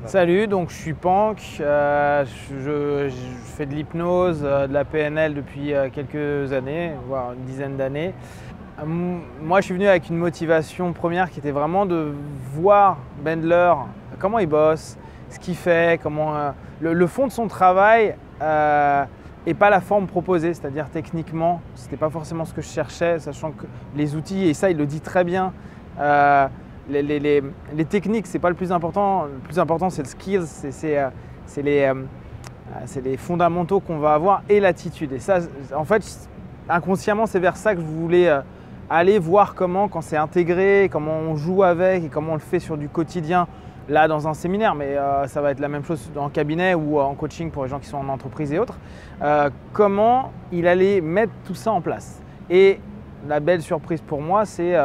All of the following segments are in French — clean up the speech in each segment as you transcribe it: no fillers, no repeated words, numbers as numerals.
Salut, donc je suis Pank, je fais de l'hypnose, de la PNL depuis quelques années, voire une dizaine d'années. Moi je suis venu avec une motivation première qui était vraiment de voir Bendler, comment il bosse, ce qu'il fait, le fond de son travail et pas la forme proposée, c'est-à-dire techniquement, ce n'était pas forcément ce que je cherchais, sachant que les outils, et ça il le dit très bien, les techniques, ce n'est pas le plus important c'est le skills, c'est les fondamentaux qu'on va avoir et l'attitude. Et ça, en fait, inconsciemment, c'est vers ça que je voulais aller voir quand c'est intégré, comment on joue avec et comment on le fait sur du quotidien, là dans un séminaire, mais ça va être la même chose en cabinet ou en coaching pour les gens qui sont en entreprise et autres, comment il allait mettre tout ça en place. Et la belle surprise pour moi, c'est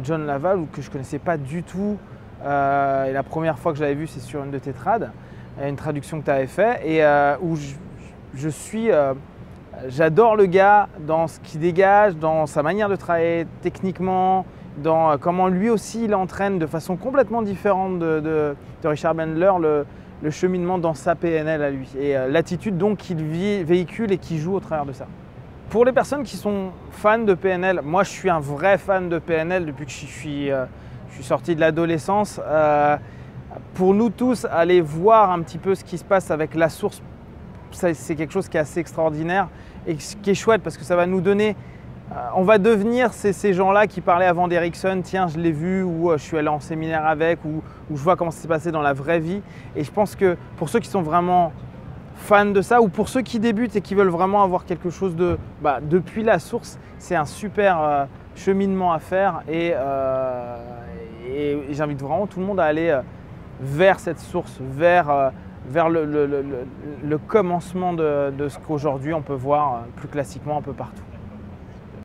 John Laval, que je ne connaissais pas du tout. Et la première fois que je l'avais vu, c'est sur une de tes trades, une traduction que tu avais fait, et où j'adore le gars dans ce qu'il dégage, dans sa manière de travailler techniquement, dans comment lui aussi il entraîne de façon complètement différente de Richard Bandler le cheminement dans sa PNL à lui et l'attitude donc qu'il véhicule et qu'il joue au travers de ça. Pour les personnes qui sont fans de PNL, moi je suis un vrai fan de PNL depuis que je suis sorti de l'adolescence. Pour nous tous, aller voir un petit peu ce qui se passe avec la source, c'est quelque chose qui est assez extraordinaire et qui est chouette parce que ça va nous donner, on va devenir ces gens-là qui parlaient avant d'Erickson, tiens je l'ai vu, ou je suis allé en séminaire avec, ou je vois comment ça s'est passé dans la vraie vie. Et je pense que pour ceux qui sont vraiment fans de ça, ou pour ceux qui débutent et qui veulent vraiment avoir quelque chose depuis la source, c'est un super cheminement à faire et j'invite vraiment tout le monde à aller vers cette source, vers le commencement de ce qu'aujourd'hui on peut voir plus classiquement un peu partout.